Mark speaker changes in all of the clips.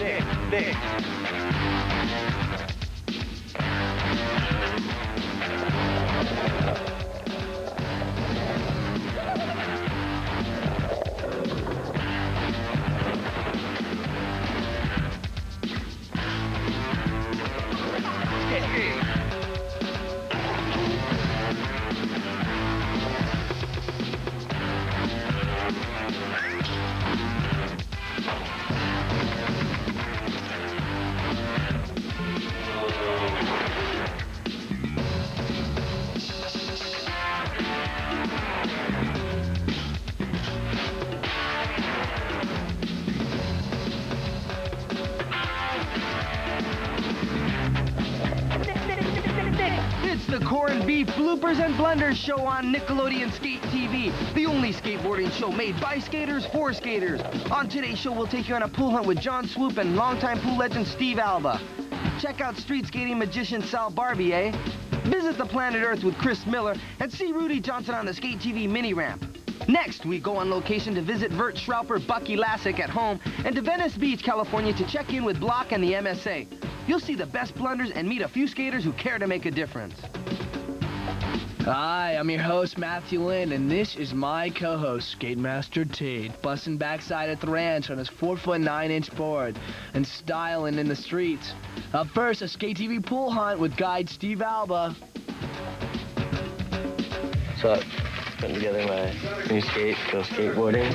Speaker 1: Nick.
Speaker 2: It's the Corned Beef Bloopers and Blunders show on Nickelodeon Skate TV, the only skateboarding show made by skaters for skaters. On today's show, we'll take you on a pool hunt with John Swoop and longtime pool legend Steve Alba. Check out street skating magician Sal Barbier, visit the planet Earth with Chris Miller, and see Rudy Johnson on the Skate TV mini ramp. Next, we go on location to visit Vert Schrauper Bucky Lassick at home and to Venice Beach, California to check in with Block and the MSA. You'll see the best blunders and meet a few skaters who care to make a difference.
Speaker 3: Hi, I'm your host, Matthew Lynn, and this is my co-host, Skate Master Tate, busting backside at the ranch on his 4'9" board and styling in the streets. Up first, a Skate TV pool hunt with guide Steve Alba.
Speaker 4: What's up? Putting together my new skate, go skateboarding.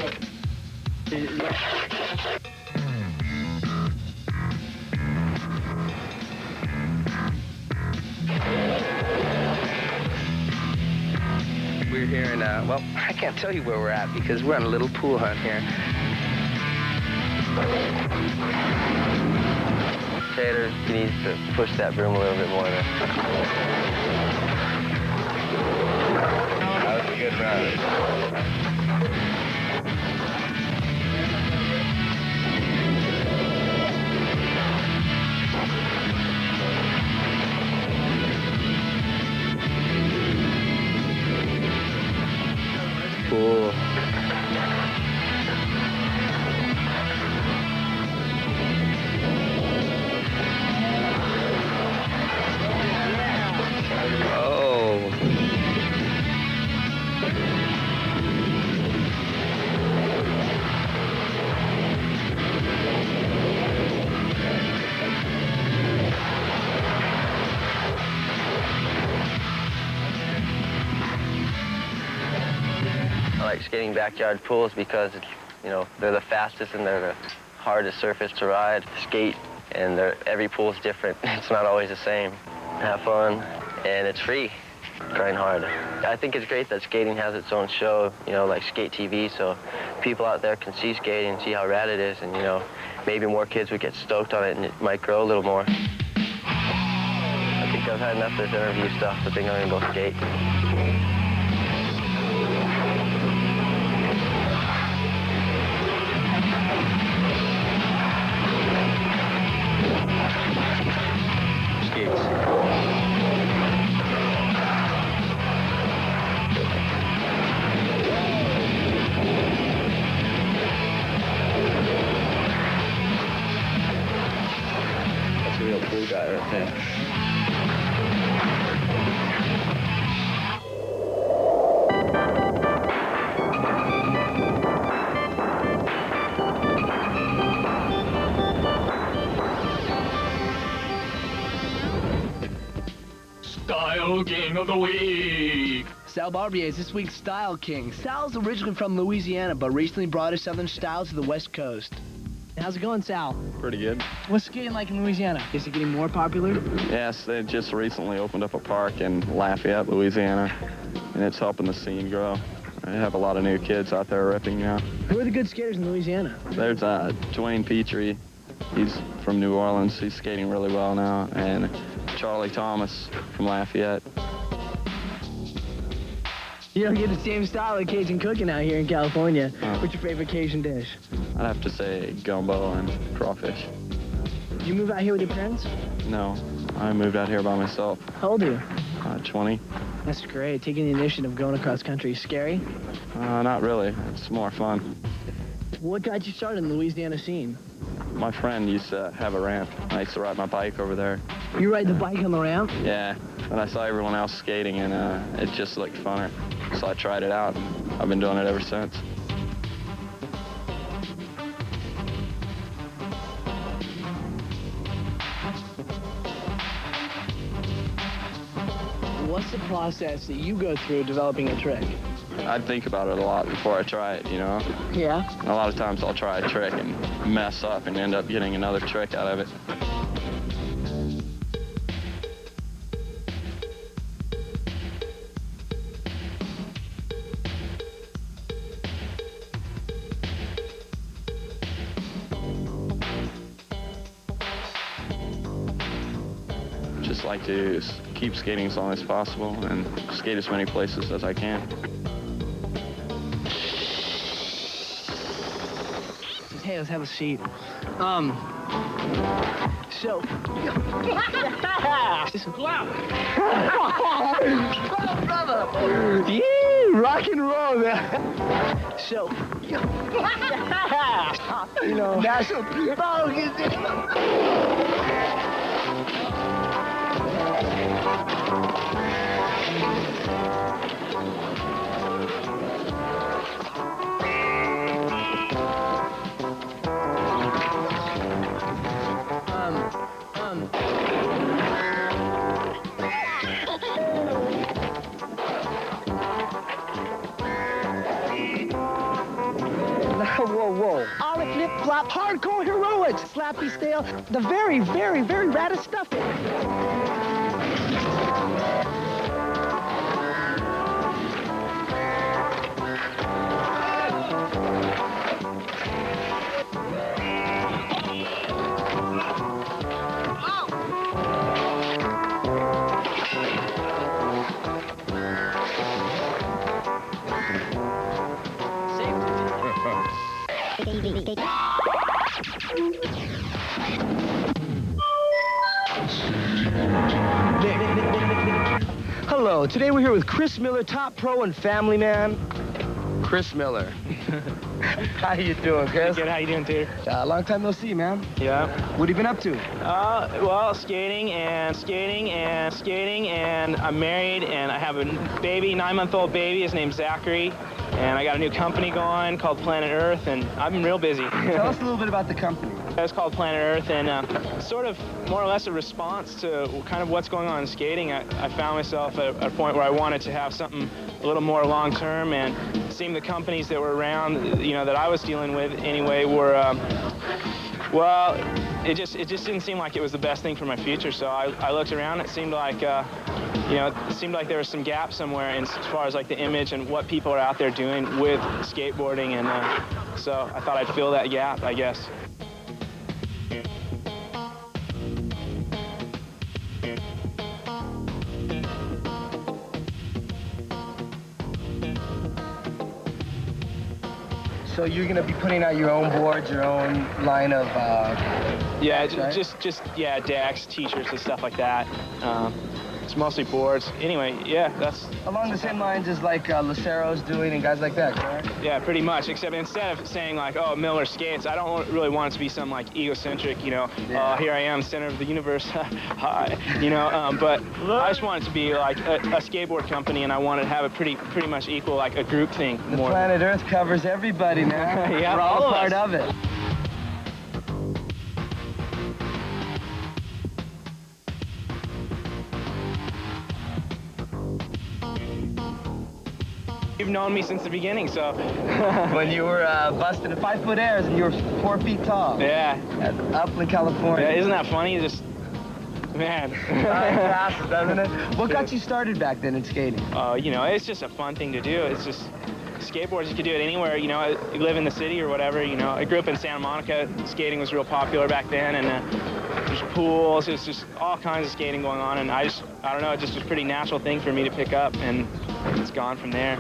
Speaker 2: We're here in, well, I can't tell you where we're at because we're on a little pool hunt here.
Speaker 4: Tater needs to push that broom a little bit more there. That was a good run. Cool.
Speaker 2: Oh.
Speaker 4: I like skating backyard pools because, you know, they're the fastest and they're the hardest surface to ride, skate, and every pool's different. It's not always the same. Have fun, and it's free. Grind hard. I think it's great that skating has its own show, you know, like Skate TV, so people out there can see skating and see how rad it is, and, you know, maybe more kids would get stoked on it and it might grow a little more. I think I've had enough of this interview stuff. I think I'm gonna go skate. That's a real cool guy right there.
Speaker 5: Style King of the Week.
Speaker 3: Sal Barbier is this week's Style King. Sal's originally from Louisiana, but recently brought his southern style to the West Coast. How's it going, Sal?
Speaker 6: Pretty good.
Speaker 3: What's skating like in Louisiana? Is it getting more popular?
Speaker 6: Yes, they just recently opened up a park in Lafayette, Louisiana, and it's helping the scene grow. I have a lot of new kids out there ripping now.
Speaker 3: Who are the good skaters in Louisiana?
Speaker 6: There's Dwayne Petrie. He's from New Orleans. He's skating really well now. And Charlie Thomas from Lafayette.
Speaker 3: You don't get the same style of Cajun cooking out here in California. What's your favorite Cajun dish?
Speaker 6: I'd have to say gumbo and crawfish.
Speaker 3: Did you move out here with your parents?
Speaker 6: No, I moved out here by myself.
Speaker 3: How old are you?
Speaker 6: 20.
Speaker 3: That's great. Taking the initiative going across country. Scary?
Speaker 6: Not really. It's more fun.
Speaker 3: What got you started in the Louisiana scene?
Speaker 6: My friend used to have a ramp. I used to ride my bike over there.
Speaker 3: You ride the bike on the ramp?
Speaker 6: Yeah, and I saw everyone else skating, and it just looked funner. So I tried it out. I've been doing it ever since.
Speaker 3: What's the process that you go through developing a trick?
Speaker 6: I'd think about it a lot before I try it, you know?
Speaker 3: Yeah?
Speaker 6: A lot of times I'll try a trick and mess up and end up getting another trick out of it. Just like to keep skating as long as possible and skate as many places as I can.
Speaker 3: Hey, let's have a seat. So... Oh, brother! Yeah, rock and roll, man. So... You know... National... Whoa. Ollie flip flop, hardcore heroics, slappy stale, the very, very, very raddest stuff. Hello, today we're here with Chris Miller, top pro and family man. Chris Miller. How you doing, Chris?
Speaker 1: Good, how you doing, Tater?
Speaker 3: Long time no see, man.
Speaker 1: Yeah.
Speaker 3: What have you been up to?
Speaker 1: Well, skating, and I'm married, and I have a baby, 9-month-old baby. His name's Zachary, and I got a new company going called Planet Earth, and I've been real busy.
Speaker 3: Tell us a little bit about the company.
Speaker 1: It's called Planet Earth, and sort of more or less a response to kind of what's going on in skating. I found myself at a point where I wanted to have something a little more long-term, and seeing the companies that were around, you know, that I was dealing with anyway, were, well, it just didn't seem like it was the best thing for my future. So I looked around. It seemed like, you know, it seemed like there was some gap somewhere as far as like the image and what people are out there doing with skateboarding, and so I thought I'd fill that gap, I guess.
Speaker 3: So you're gonna be putting out your own boards, your own line of
Speaker 1: yeah,
Speaker 3: right?
Speaker 1: just yeah, decks, t-shirts, and stuff like that. It's mostly boards. Anyway, yeah, that's
Speaker 3: along the same lines as like Lucero's doing and guys like that, correct?
Speaker 1: Yeah, pretty much. Except instead of saying like, oh, Miller skates, I don't really want it to be some like egocentric, you know,
Speaker 3: yeah.
Speaker 1: Here I am, center of the universe, hi, you know. But I just want it to be like a skateboard company, and I want it to have a pretty much equal, like a group thing.
Speaker 3: The
Speaker 1: more.
Speaker 3: Planet Earth covers everybody, man.
Speaker 1: Yeah,
Speaker 3: we're all
Speaker 1: all
Speaker 3: a
Speaker 1: of
Speaker 3: part
Speaker 1: us.
Speaker 3: of it.
Speaker 1: You've known me since the beginning, so.
Speaker 3: When you were busting 5-foot airs and you were 4 feet tall.
Speaker 1: Yeah.
Speaker 3: At Upland, California.
Speaker 1: Yeah, isn't that funny? Just, man.
Speaker 3: Passes, doesn't it? What got you started back then in skating?
Speaker 1: You know, it's just a fun thing to do. It's just skateboards. You could do it anywhere. You know, you live in the city or whatever. You know, I grew up in Santa Monica. Skating was real popular back then, and there's pools. It's just all kinds of skating going on, and I don't know. It just was a pretty natural thing for me to pick up, and it's gone from there.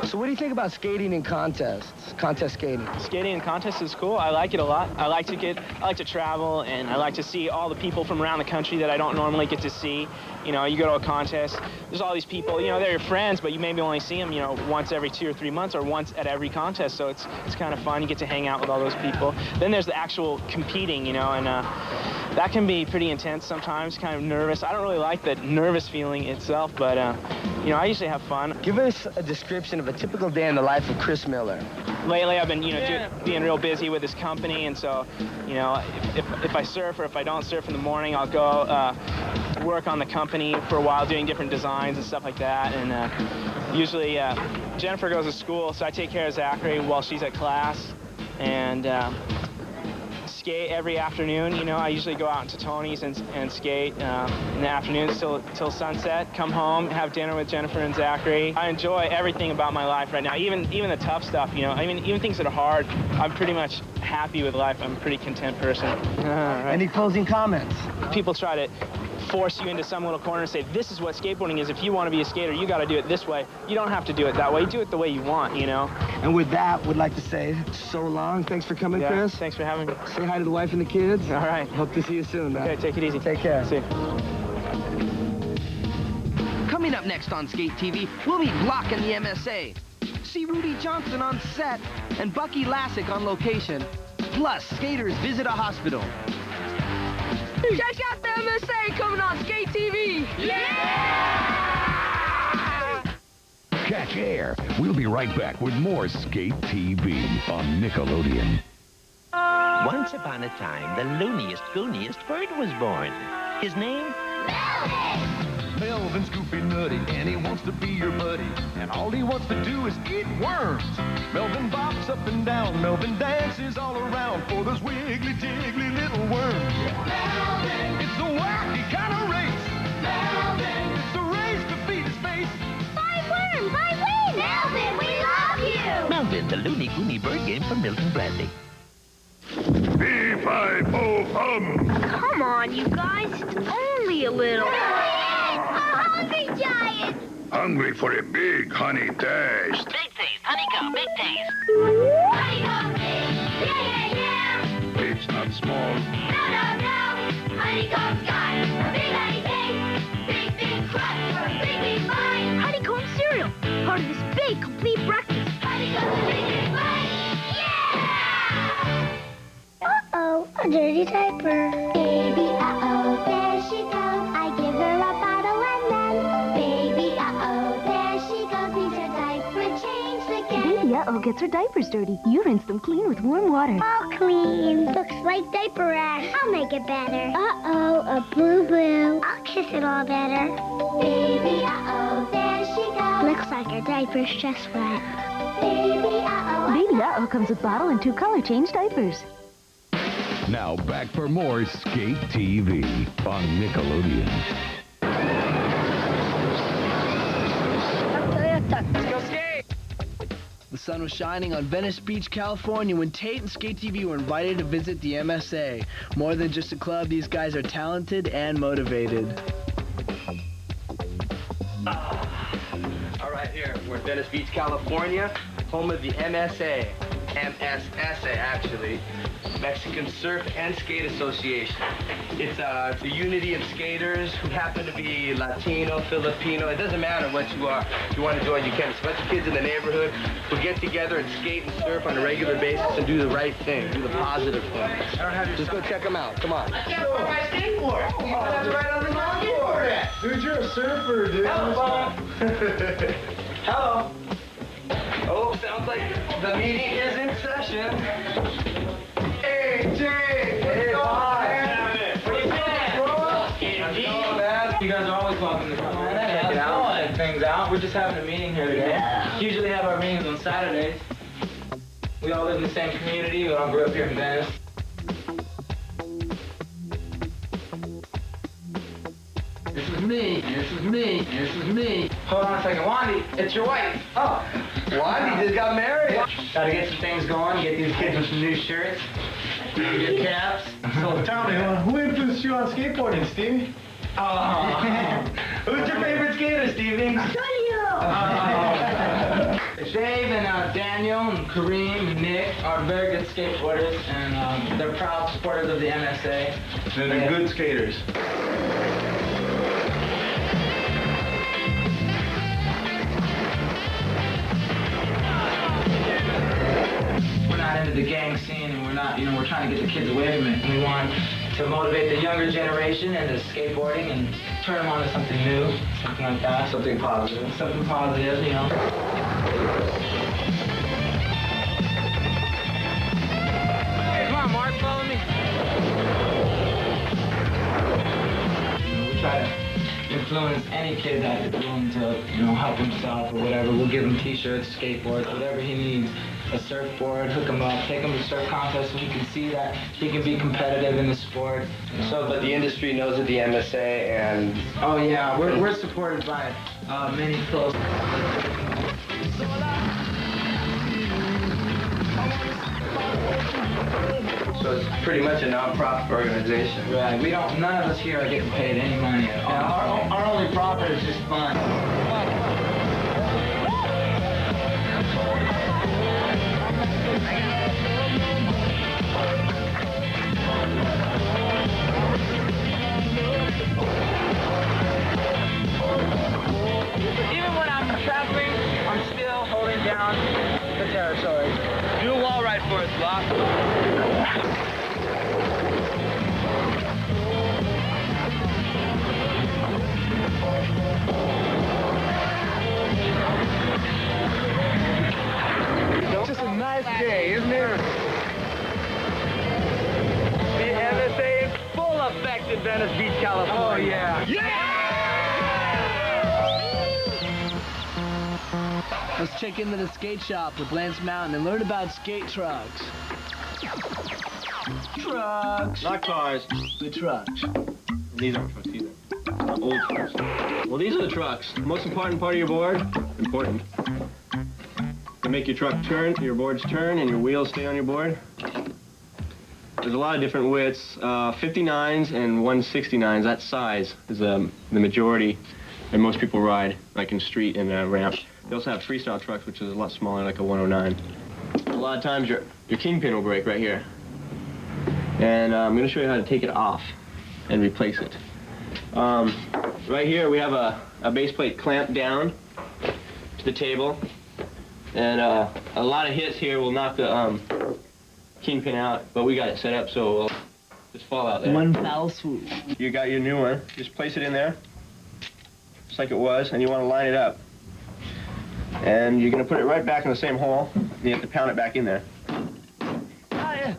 Speaker 2: So what do you think about skating in contests? Contest skating?
Speaker 1: Skating in contests is cool. I like it a lot. I like to travel, and I like to see all the people from around the country that I don't normally get to see. You know, you go to a contest, there's all these people, you know, they're your friends, but you maybe only see them, you know, once every 2 or 3 months or once at every contest, so it's kind of fun. You get to hang out with all those people. Then there's the actual competing, you know, and that can be pretty intense sometimes, kind of nervous. I don't really like the nervous feeling itself, but, you know, I usually have fun.
Speaker 2: Give us a description of a typical day in the life of Chris Miller.
Speaker 1: Lately, I've been, you know, being real busy with this company, and so, you know, if I surf or if I don't surf in the morning, I'll go work on the company for a while, doing different designs and stuff like that. And usually, Jennifer goes to school, so I take care of Zachary while she's at class, and skate every afternoon. You know, I usually go out into Tony's and skate in the afternoons till sunset, come home, have dinner with Jennifer and Zachary. I enjoy everything about my life right now, even the tough stuff, you know. I mean, even things that are hard, I'm pretty much happy with life. I'm a pretty content person.
Speaker 2: Right. Any closing comments?
Speaker 1: People try to force you into some little corner and say, this is what skateboarding is. If you want to be a skater, you got to do it this way. You don't have to do it that way. Do it the way you want, you know.
Speaker 2: And with that, would like to say so long. Thanks for coming, Chris.
Speaker 1: Thanks for having me.
Speaker 2: Say hi to the wife and the kids.
Speaker 1: All right.
Speaker 2: Hope to see you soon, man.
Speaker 1: Okay, take it easy.
Speaker 2: Take care.
Speaker 1: See you.
Speaker 2: Coming up next on Skate TV, we'll meet Block in the MSA. See Rudy Johnson on set and Bucky Lassick on location. Plus, skaters visit a hospital.
Speaker 7: Check out the MSA coming on Skate TV! Yeah!
Speaker 8: Catch air. We'll be right back with more Skate TV on Nickelodeon.
Speaker 9: Once upon a time, the looniest, gooniest bird was born. His name?
Speaker 8: Melvin's goofy nutty, and he wants to be your buddy. And all he wants to do is eat worms. Melvin bops up and down. Melvin dances all around for those wiggly, jiggly little worms. Melvin! It's a wacky kind of race. Melvin! It's a race to beat his face.
Speaker 7: Five worms! Five wins! Melvin, we love you!
Speaker 9: Melvin, the loony goony bird game from Milton Bradley.
Speaker 8: B5O
Speaker 7: Come on, you guys. It's only a little. A hungry giant!
Speaker 8: Hungry for a big honey taste.
Speaker 9: Big taste, honeycomb, big taste.
Speaker 7: Honeycomb big! Yeah, yeah, yeah!
Speaker 8: It's not small.
Speaker 7: No, no, no! Honeycomb's got a big honey taste. Big, big crust for a big, big bite. Honeycomb cereal, part of this big, complete breakfast. Honeycomb's a big, big bite. Yeah! Uh-oh, a dirty diaper. Baby, uh-oh, there she goes. I give her a bottle and then, baby, uh-oh, there she goes. Needs her diaper changed again.
Speaker 10: Baby uh-oh gets her diapers dirty. You rinse them clean with warm water.
Speaker 7: All clean. Looks like diaper rash. I'll make it better. Uh-oh, a boo-boo. I'll kiss it all better. Baby, uh-oh, there she goes. Looks like her diaper's just wet. Baby, uh-oh.
Speaker 10: Baby uh-oh comes with bottle and 2 color change diapers.
Speaker 8: Now back for more Skate TV on Nickelodeon.
Speaker 2: Let's go skate!
Speaker 3: The sun was shining on Venice Beach, California when Tate and Skate TV were invited to visit the MSA. More than just a club, these guys are talented and motivated.
Speaker 2: All right, here, we're in Venice Beach, California, home of the MSA. MSSA, actually. Mexican Surf and Skate Association. It's a unity of skaters who happen to be Latino, Filipino. It doesn't matter what you are. If you want to join, you can. It's a bunch of kids in the neighborhood who get together and skate and surf on a regular basis and do the right thing, do the positive thing. Just go check them out. Come on.
Speaker 7: I can't put my skateboard.
Speaker 2: Oh, that's right on the longboard.
Speaker 11: Dude, you're a surfer, dude.
Speaker 2: Hello. Hello. Oh, sounds like the meeting is in session. Hey, Jay! Hey, Bob! What are you doing?
Speaker 1: You guys are always welcome to come on. Check it out. Things out. We're just having a meeting here today. Yeah. Usually have our meetings on Saturdays. We all live in the same community. We all grew up here in Venice. This is me. This is me. This is me. Hold on a second. Wandy, it's your wife.
Speaker 2: Oh, Wandy just got married.
Speaker 1: Gotta get some things going. Get these kids with some new shirts. Get caps.
Speaker 11: So tell me, who influenced you on skateboarding, Stevie?
Speaker 2: Oh. Who's your favorite skater, Stevie?
Speaker 7: Julio!
Speaker 2: They
Speaker 1: Dave and Daniel and Kareem and Nick are very good skateboarders, and they're proud supporters of the MSA.
Speaker 11: And they're good skaters.
Speaker 1: We're not into the gang scene, and we're not, we're trying to get the kids away from it. And we want to motivate the younger generation into skateboarding and turn them on to something new, something like that.
Speaker 11: Something positive.
Speaker 1: Something positive, Come on, Mark, follow me. We try to influence any kid that is willing to, help himself or whatever. We'll give him t-shirts, skateboards, whatever he needs. A surfboard, hook him up, take him to surf contests so he can see that he can be competitive in the sport.
Speaker 2: So, but the industry knows of the MSA and...
Speaker 1: Oh yeah, we're supported by many close...
Speaker 2: So it's pretty much a non-profit organization.
Speaker 1: Right, none of us here are getting paid any money at all. Our only profit is just fun. Even when I'm traveling, I'm still holding down the territory.
Speaker 2: Do a wall ride for us, Block.
Speaker 11: It's just a nice day, isn't it?
Speaker 2: The MSA is full effect in Venice Beach, California.
Speaker 11: Oh, yeah.
Speaker 3: Let's check into the skate shop with Lance Mountain and learn about skate trucks. Trucks.
Speaker 12: Not cars.
Speaker 3: The trucks.
Speaker 12: These aren't trucks either. Old trucks. Well, these are the trucks. The most important part of your board, important, to make your truck turn, your boards turn, and your wheels stay on your board. There's a lot of different widths. 59s and 169s, that size is the majority that most people ride, like in street and ramp. They also have freestyle trucks, which is a lot smaller, like a 109. A lot of times your kingpin will break right here. And I'm going to show you how to take it off and replace it. Right here we have a base plate clamped down to the table. And a lot of hits here will knock the kingpin out, but we got it set up so it'll just fall out there.
Speaker 3: One foul swoop.
Speaker 12: You got your new one. Just place it in there, just like it was, and you want to line it up. And you're going to put it right back in the same hole, and you have to pound it back in there.
Speaker 3: Right.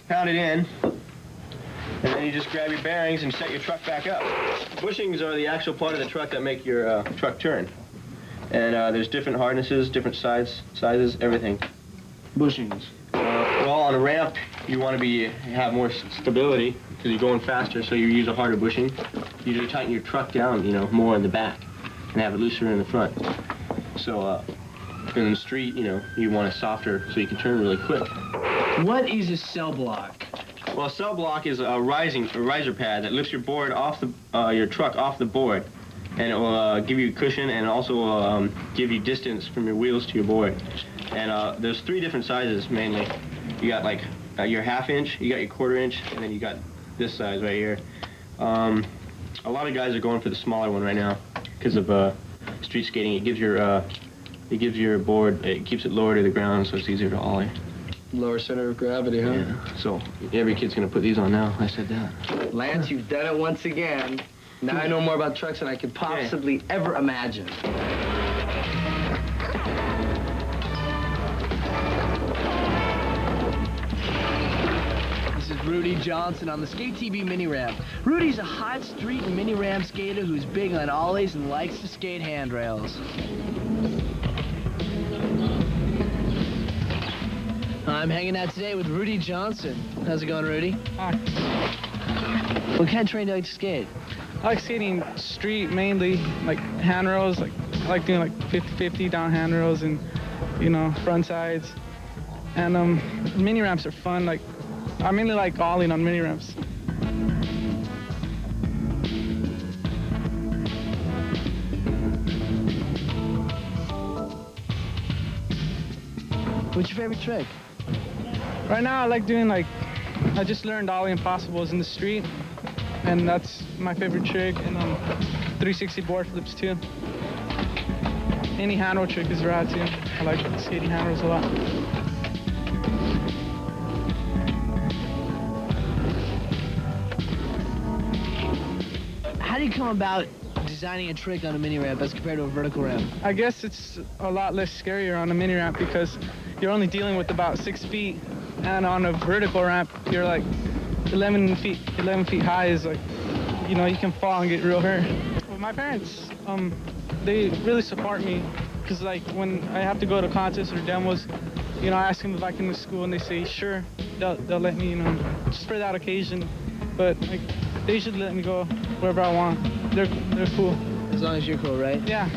Speaker 12: Pound it in, and then you just grab your bearings and set your truck back up. Bushings are the actual part of the truck that make your truck turn. And there's different hardnesses, different sizes, everything.
Speaker 3: Bushings.
Speaker 12: Well, on a ramp, you want to have more stability because you're going faster, so you use a harder bushing. You usually tighten your truck down, more in the back and have it looser in the front. So in the street, you want it softer so you can turn really quick.
Speaker 3: What is a cell block?
Speaker 12: Well, a cell block is a riser pad that lifts your board off your truck off the board, and it will give you cushion and also give you distance from your wheels to your board. And there's 3 different sizes mainly. You got like your 1/2 inch, you got your 1/4 inch, and then you got this size right here. A lot of guys are going for the smaller one right now because of street skating. It gives your board, it keeps it lower to the ground, so it's easier to ollie.
Speaker 2: Lower center of gravity, huh?
Speaker 12: Yeah. So every kid's gonna put these on now. I said that.
Speaker 2: Lance, you've done it once again. Now I know more about trucks than I could possibly ever imagine.
Speaker 3: This is Rudy Johnson on the Skate TV mini ramp. Rudy's a hot street mini ramp skater who's big on ollies and likes to skate handrails. I'm hanging out today with Rudy Johnson. How's it going, Rudy?
Speaker 13: Hi.
Speaker 3: What kind of terrain do you like to skate?
Speaker 13: I like skating street mainly, like handrails. I like doing like 50-50 down handrails and, front sides. And mini ramps are fun. Like, I mainly like ollieing on mini ramps.
Speaker 3: What's your favorite trick?
Speaker 13: Right now I like doing like, I just learned ollie impossibles in the street, and that's my favorite trick, and 360 board flips too. Any handle trick is rad too. I like skating handles a lot.
Speaker 3: How do you come about designing a trick on a mini ramp as compared to a vertical ramp?
Speaker 13: I guess it's a lot less scarier on a mini ramp because you're only dealing with about 6 feet, and on a vertical ramp you're like 11 feet high. Is like, you know, you can fall and get real hurt. Well, my parents, they really support me, because like when I have to go to contests or demos, you know, I ask them if I can go to school, and they say sure, they'll let me, you know, just for that occasion. But like, they should let me go wherever I want. They're cool.
Speaker 3: As long as you're cool, right?
Speaker 13: Yeah.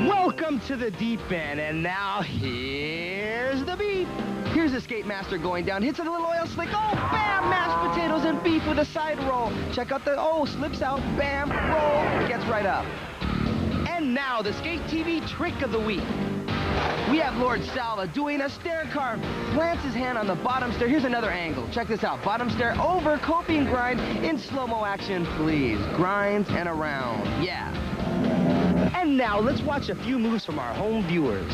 Speaker 2: Welcome to the deep end, and now here's the beat. Here's the skate master going down, hits a little oil slick, oh, bam, mashed potatoes and beef with a side roll. Check out the, oh, slips out, bam, roll, gets right up. And now the Skate TV trick of the week. We have Lord Salva doing a stair carve, plants his hand on the bottom stair. Here's another angle, check this out, bottom stair over coping grind in slow-mo action, please. Grinds and around, yeah. And now let's watch a few moves from our home viewers.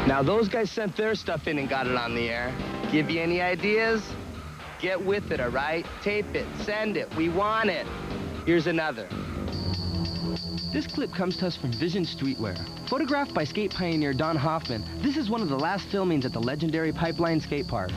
Speaker 2: Now those guys sent their stuff in and got it on the air. Give you any ideas? Get with it, all right? Tape it, send it, we want it. Here's another. This clip comes to us from Vision Streetwear. Photographed by skate pioneer Don Hoffman, this is one of the last filmings at the legendary Pipeline Skate Park.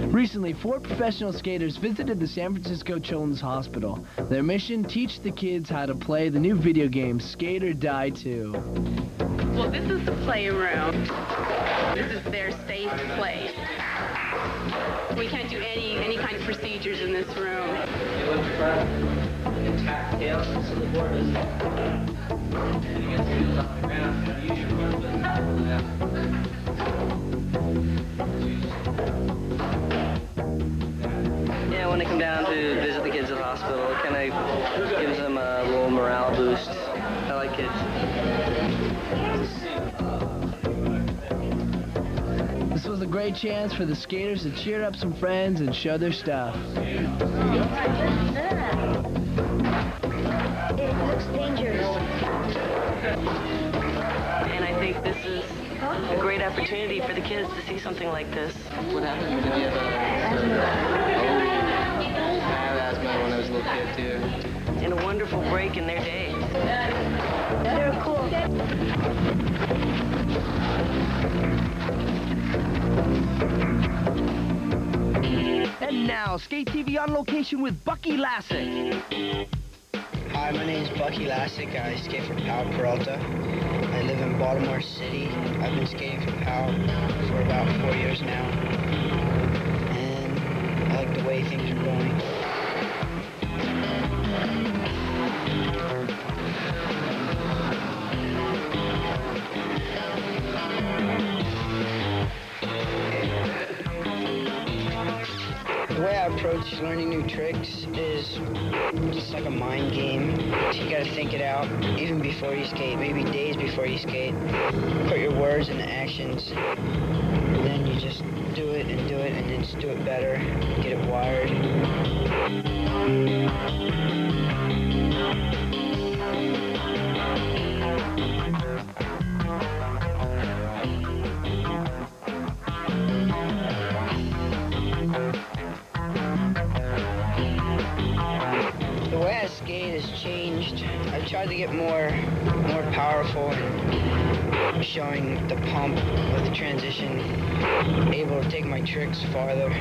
Speaker 3: Recently, 4 professional skaters visited the San Francisco Children's Hospital. Their mission, teach the kids how to play the new video game, Skate or Die 2.
Speaker 14: Well, this is the playroom. This is their safe place. We can't do any kind of procedures in this room.
Speaker 4: Yeah, when I come down to visit the kids at the hospital, it kind of gives them a little morale boost. I like kids.
Speaker 3: This was a great chance for the skaters to cheer up some friends and show their stuff.
Speaker 7: It looks dangerous.
Speaker 15: And I think this is a great opportunity for the kids to see something like this.
Speaker 4: What happened? Did you have asthma? I had asthma when I was a little kid, too.
Speaker 15: And a wonderful break in their day.
Speaker 7: They're cool.
Speaker 2: And now, Skate TV on location with Bucky Lassick.
Speaker 16: Hi, my name is Bucky Lassick. I skate for Powell Peralta. I live in Baltimore City. I've been skating for Powell for about 4 years now. And I like the way things are going. The way I approach Just learning new tricks is just like a mind game. You gotta think it out even before you skate, maybe days before you skate. Put your words into actions, and then you just do it, and then just do it better, get it wired. The way I skate has changed. I've tried to get more powerful and showing the pump of the transition, able to take my tricks farther.